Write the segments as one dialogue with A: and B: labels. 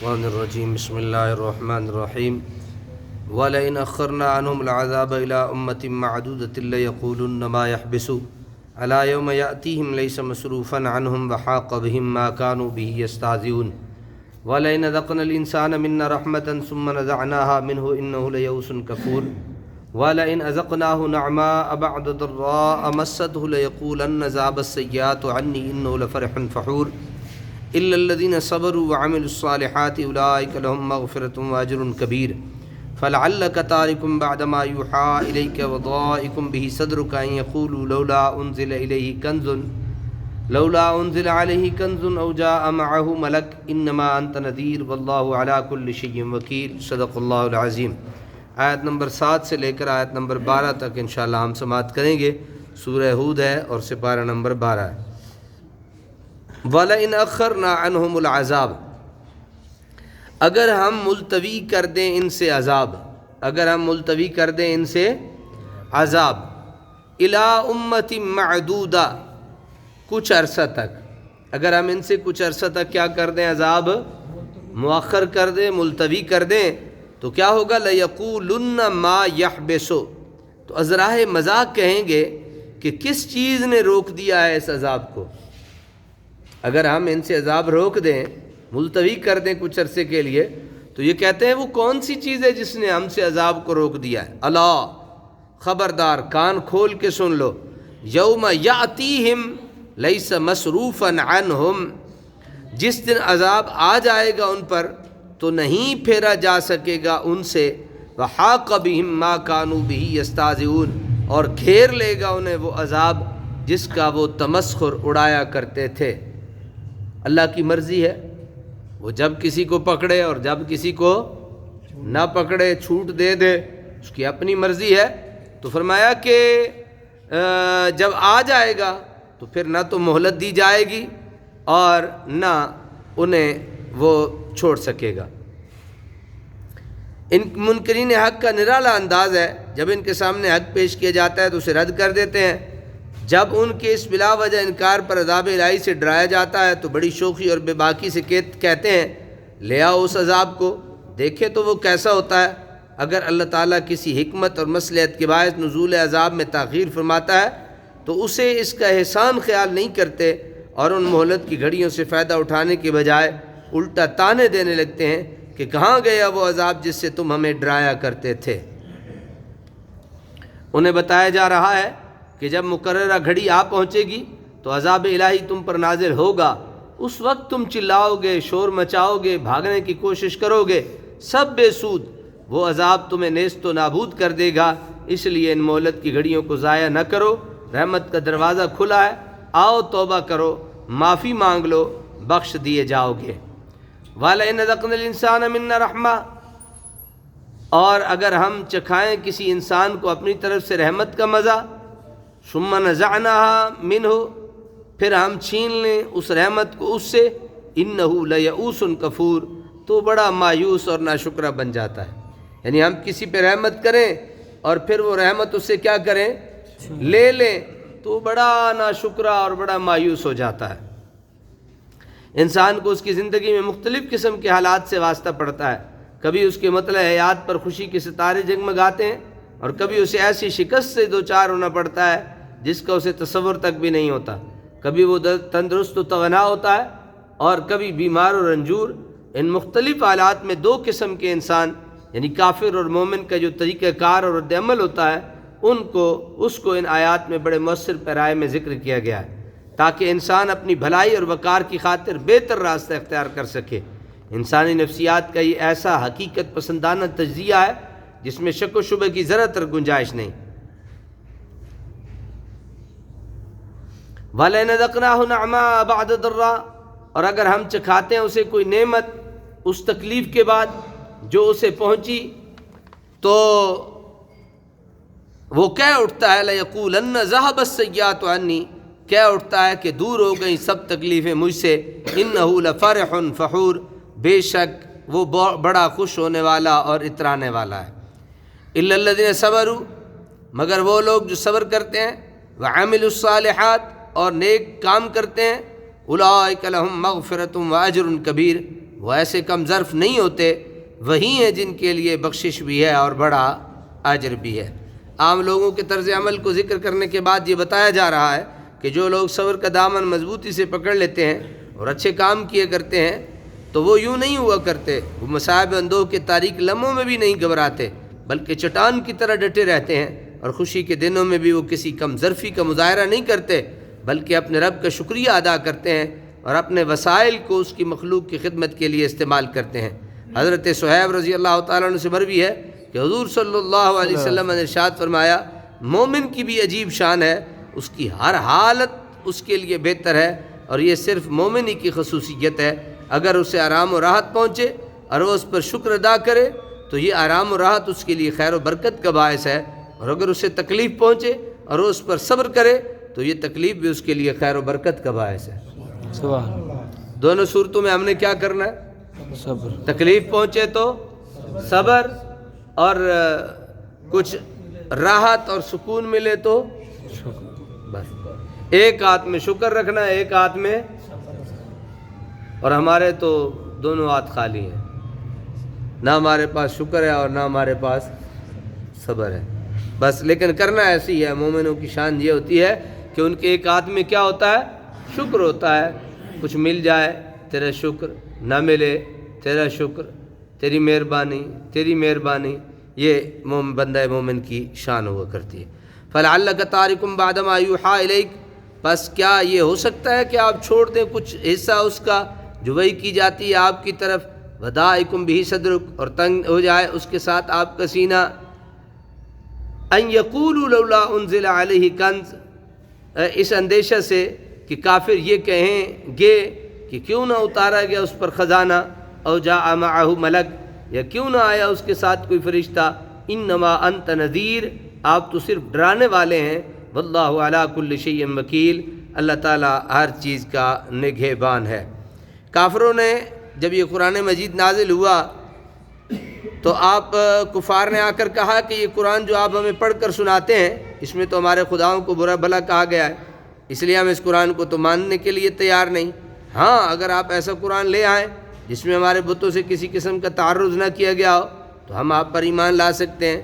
A: الشیطان الرجیم بسم اللہ الرحمن الرحیم وَلَئِنْ أَخَّرْنَا عَنْهُمُ الْعَذَابَ إِلَىٰ أُمَّةٍ مَّعْدُودَةٍ لَيَقُولُنَّ مَا يَحْبِسُ أَلَا يَوْمَ يَأْتِيهِمْ لَيْسَ مَصْرُوفًا عَنْهُمْ وَحَاقَ بِهِم مَّا كَانُوا بِهِ يَسْتَهْزِئُونَ وَلَئِنْ أَذَقْنَا الْإِنسَانَ مِنَّا رَحْمَةً ثُمَّ نَزَعْنَاهَا مِنْهُ إِنَّهُ لَيَئُوسٌ كَفُورٌ وَلَئِنْ أَذَقْنَاهُ نَعْمَاءَ بَعْدَ ضَرَّاءَ مَسَّتْهُ لَيَقُولَنَّ ذَهَبَ السَّيِّئَاتُ عَنِّي إِنَّهُ لَفَرِحٌ فَخُورٌ إِلَّا الَّذِينَ صَبَرُوا وَعَمِلُوا الصَّالِحَاتِ أُولَٰئِكَ لَهُم مَّغْفِرَةٌ وَأَجْرٌ كَبِيرٌ فَلَعَلَّكَ تَارِكٌ بَعْدَ مَا يُوحَىٰ إِلَيْكَ وَضَائِقٌ بِهِ صَدْرُكَ أَن يَقُولُوا لَوْلَا أُنزِلَ عَلَيْهِ كَنزٌ أَوْ جَاءَ مَعَهُ مَلَكٌ إِنَّمَا أَنتَ نَذِيرٌ وَاللَّهُ عَلَىٰ كُلِّ شَيْءٍ وَكِيلٌ صدق اللہ العظیم۔ آیت نمبر 7 سے لے کر آیت نمبر 12 تک انشاءاللہ ہم سماعت کریں گے۔ سورہ ہود ہے اور سپارہ نمبر 12 ہے۔ وَلَئِنْ أَخَّرْنَا عَنْهُمُ الْعَذَابَ، اگر ہم ملتوی کر دیں ان سے عذاب، اگر ہم ملتوی کر دیں ان سے عذاب، إِلَىٰ أُمَّةٍ مَّعْدُودَةٍ، کچھ عرصہ تک، اگر ہم ان سے کچھ عرصہ تک کیا کر دیں، عذاب مؤخر کر دیں، ملتوی کر دیں، تو کیا ہوگا؟ لَيَقُولُنَّ مَا يَحْبِسُ، تو ازراہ مذاق کہیں گے کہ کس چیز نے روک دیا ہے اس عذاب کو۔ اگر ہم ان سے عذاب روک دیں، ملتوی کر دیں کچھ عرصے کے لیے، تو یہ کہتے ہیں وہ کون سی چیز ہے جس نے ہم سے عذاب کو روک دیا ہے؟ الا، خبردار، کان کھول کے سن لو، یوم یاتیہم لیس مصروفا عنہم، جس دن عذاب آ جائے گا ان پر تو نہیں پھیرا جا سکے گا ان سے، وحاق بہم ما کانوا بہ یستہزئون، اور گھیر لے گا انہیں وہ عذاب جس کا وہ تمسخر اڑایا کرتے تھے۔ اللہ کی مرضی ہے، وہ جب کسی کو پکڑے اور جب کسی کو نہ پکڑے، چھوٹ دے دے، اس کی اپنی مرضی ہے۔ تو فرمایا کہ جب آ جائے گا تو پھر نہ تو مہلت دی جائے گی اور نہ انہیں وہ چھوڑ سکے گا۔ ان منکرین حق کا نرالا انداز ہے، جب ان کے سامنے حق پیش کیا جاتا ہے تو اسے رد کر دیتے ہیں، جب ان کے اس بلا وجہ انکار پر عذاب الہی سے ڈرایا جاتا ہے تو بڑی شوخی اور بے باکی سے کہتے ہیں لے آؤ اس عذاب کو، دیکھیں تو وہ کیسا ہوتا ہے۔ اگر اللہ تعالیٰ کسی حکمت اور مصلحت کے باعث نزول عذاب میں تاخیر فرماتا ہے تو اسے اس کا احسان خیال نہیں کرتے اور ان مہلت کی گھڑیوں سے فائدہ اٹھانے کے بجائے الٹا تانے دینے لگتے ہیں کہ کہاں گیا وہ عذاب جس سے تم ہمیں ڈرایا کرتے تھے۔ انہیں بتایا جا رہا ہے کہ جب مقررہ گھڑی آ پہنچے گی تو عذاب الہی تم پر نازل ہوگا، اس وقت تم چلاؤ گے، شور مچاؤ گے، بھاگنے کی کوشش کرو گے، سب بے سود، وہ عذاب تمہیں نیست و نابود کر دے گا۔ اس لیے ان مہلت کی گھڑیوں کو ضائع نہ کرو، رحمت کا دروازہ کھلا ہے، آؤ توبہ کرو، معافی مانگ لو، بخش دیے جاؤ گے۔ وَلَئِنْ أَذَقْنَا الْإِنسَانَ مِنَّا رَحْمَةً، اور اگر ہم چکھائیں کسی انسان کو اپنی طرف سے رحمت کا مزہ، ثُمَّ نَزَعْنَاهَا مِنْهُ، پھر ہم چھین لیں اس رحمت کو اس سے، إِنَّهُ لَيَئُوسٌ كَفُورٌ، تو بڑا مایوس اور ناشکرہ بن جاتا ہے۔ یعنی ہم کسی پہ رحمت کریں اور پھر وہ رحمت اس سے کیا کریں، لے لیں، تو بڑا ناشکرہ اور بڑا مایوس ہو جاتا ہے۔ انسان کو اس کی زندگی میں مختلف قسم کے حالات سے واسطہ پڑتا ہے، کبھی اس کے مطلع حیات پر خوشی کے ستارے جگمگاتے ہیں اور کبھی اسے ایسی شکست سے دوچار ہونا پڑتا ہے جس کا اسے تصور تک بھی نہیں ہوتا، کبھی وہ تندرست و توانا ہوتا ہے اور کبھی بیمار و رنجور۔ ان مختلف حالات میں دو قسم کے انسان یعنی کافر اور مومن کا جو طریقہ کار اور رد عمل ہوتا ہے اس کو ان آیات میں بڑے مؤثر پیرائے میں ذکر کیا گیا ہے تاکہ انسان اپنی بھلائی اور وقار کی خاطر بہتر راستہ اختیار کر سکے۔ انسانی نفسیات کا یہ ایسا حقیقت پسندانہ تجزیہ ہے جس میں شک و شبہ کی ذرا تر گنجائش نہیں۔ وَلَئِنْ أَذَقْنَاهُ نَعْمَاءَ بَعْدَ ضَرَّاءَ، اور اگر ہم چکھاتے ہیں اسے کوئی نعمت اس تکلیف کے بعد جو اسے پہنچی تو وہ کہہ اٹھتا ہے لَيَقُولَنَّ ذَهَبَ السَّيِّئَاتُ عَنِّي، کہہ اٹھتا ہے کہ دور ہو گئی سب تکلیفیں مجھ سے، إِنَّهُ لَفَرِحٌ فَخُورٌ، بے شک وہ بڑا خوش ہونے والا اور اترانے والا ہے۔ إِلَّا الَّذِينَ صَبَرُوا، مگر وہ لوگ جو صبر کرتے ہیں، وَعَمِلُوا الصَّالِحَاتِ، اور نیک کام کرتے ہیں، أُولَٰئِكَ لَهُم مَّغْفِرَةٌ وَأَجْرٌ كَبِيرٌ، وہ ایسے کم ظرف نہیں ہوتے، وہی ہیں جن کے لیے بخشش بھی ہے اور بڑا اجر بھی ہے۔ عام لوگوں کے طرز عمل کو ذکر کرنے کے بعد یہ بتایا جا رہا ہے کہ جو لوگ صبر کا دامن مضبوطی سے پکڑ لیتے ہیں اور اچھے کام کیے کرتے ہیں تو وہ یوں نہیں ہوا کرتے، وہ مصائب اندوہ کے تاریک لمحوں میں بھی نہیں گھبراتے، بلکہ چٹان کی طرح ڈٹے رہتے ہیں، اور خوشی کے دنوں میں بھی وہ کسی کم ظرفی کا مظاہرہ نہیں کرتے، بلکہ اپنے رب کا شکریہ ادا کرتے ہیں اور اپنے وسائل کو اس کی مخلوق کی خدمت کے لیے استعمال کرتے ہیں۔ حضرت صہیب رضی اللہ تعالیٰ عنہ سے مروی ہے کہ حضور صلی اللہ علیہ وسلم نے ارشاد فرمایا، مومن کی بھی عجیب شان ہے، اس کی ہر حالت اس کے لیے بہتر ہے، اور یہ صرف مومن ہی کی خصوصیت ہے۔ اگر اسے آرام و راحت پہنچے اور وہ اس پر شکر ادا کرے تو یہ آرام و راحت اس کے لیے خیر و برکت کا باعث ہے، اور اگر اسے تکلیف پہنچے اور وہ اس پر صبر کرے تو یہ تکلیف بھی اس کے لیے خیر و برکت کا باعث ہے۔
B: سبحان اللہ۔
A: دونوں صورتوں میں ہم نے کیا کرنا ہے؟
B: صبر۔
A: تکلیف پہنچے تو صبر، اور کچھ راحت اور سکون ملے تو بس ایک ہاتھ میں شکر رکھنا ہے، ایک ہاتھ میں، اور ہمارے تو دونوں ہاتھ خالی ہیں، نہ ہمارے پاس شکر ہے اور نہ ہمارے پاس صبر ہے بس۔ لیکن کرنا ایسی ہے، مومنوں کی شان یہ ہوتی ہے کہ ان کے ایک ہاتھ میں کیا ہوتا ہے؟ شکر ہوتا ہے، کچھ مل جائے تیرا شکر، نہ ملے تیرا شکر، تیری مہربانی تیری مہربانی، یہ بندہ مومن کی شان ہوا کرتی ہے۔ فَلَعَلَّكَ تَارِكٌ بَعْدَ مَا يُوحَىٰ إِلَيْكَ، بس کیا یہ ہو سکتا ہے کہ آپ چھوڑ دیں کچھ حصہ اس کا جو وحی کی جاتی ہے آپ کی طرف، وَضَائِقٌ بِهِ صَدْرُكَ، اور تنگ ہو جائے اس کے ساتھ آپ کا سینہ، أَن يَقُولُوا لَوْلَا أُنزِلَ عَلَيْهِ كَنْزٌ، اس اندیشہ سے کہ کافر یہ کہیں گے کہ کیوں نہ اتارا گیا اس پر خزانہ، او جاء معه ملک، یا کیوں نہ آیا اس کے ساتھ کوئی فرشتہ، انما انت نذیر، آپ تو صرف ڈرانے والے ہیں، واللہ علی کل شیء وکیل، اللہ تعالیٰ ہر چیز کا نگہبان ہے۔ کافروں نے جب یہ قرآن مجید نازل ہوا تو آپ کفار نے آ کر کہا کہ یہ قرآن جو آپ ہمیں پڑھ کر سناتے ہیں اس میں تو ہمارے خداؤں کو برا بھلا کہا گیا ہے، اس لیے ہم اس قرآن کو تو ماننے کے لیے تیار نہیں۔ ہاں اگر آپ ایسا قرآن لے آئیں جس میں ہمارے بتوں سے کسی قسم کا تعرض نہ کیا گیا ہو تو ہم آپ پر ایمان لا سکتے ہیں۔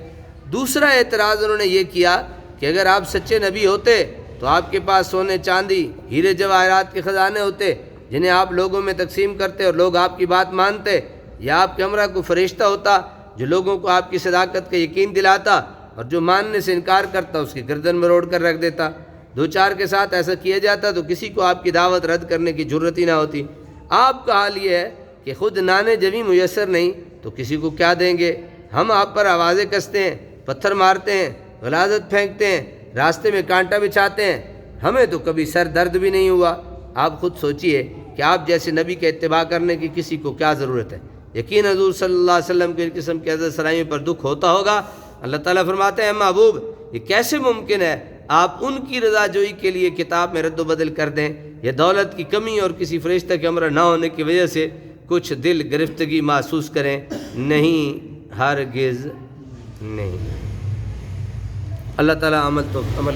A: دوسرا اعتراض انہوں نے یہ کیا کہ اگر آپ سچے نبی ہوتے تو آپ کے پاس سونے چاندی ہیرے جواہرات کے خزانے ہوتے جنہیں آپ لوگوں میں تقسیم کرتے اور لوگ آپ کی بات مانتے، یا آپ کے ہمراہ کوئی فرشتہ ہوتا جو لوگوں کو آپ کی صداقت کا یقین دلاتا اور جو ماننے سے انکار کرتا اس کی گردن میں روڑ کر رکھ دیتا۔ دو چار کے ساتھ ایسا کیا جاتا تو کسی کو آپ کی دعوت رد کرنے کی جرت ہی نہ ہوتی۔ آپ کا حال یہ ہے کہ خود نانے جویں میسر نہیں تو کسی کو کیا دیں گے؟ ہم آپ پر آوازیں کستے ہیں، پتھر مارتے ہیں، غلاظت پھینکتے ہیں، راستے میں کانٹا بچھاتے ہیں، ہمیں تو کبھی سر درد بھی نہیں ہوا۔ آپ خود سوچئے کہ آپ جیسے نبی کا اتباع کرنے کی کسی کو کیا ضرورت ہے؟ یقین حضور صلی اللہ علیہ وسلم کے قسم کی عزت سرائیوں پر دکھ ہوتا ہوگا۔ اللہ تعالیٰ فرماتے ہیں محبوب یہ کیسے ممکن ہے آپ ان کی رضا جوئی کے لیے کتاب میں رد و بدل کر دیں، یا دولت کی کمی اور کسی فرشتہ کے ہمراہ نہ ہونے کی وجہ سے کچھ دل گرفتگی محسوس کریں؟ نہیں، ہرگز نہیں۔ اللہ تعالیٰ عمل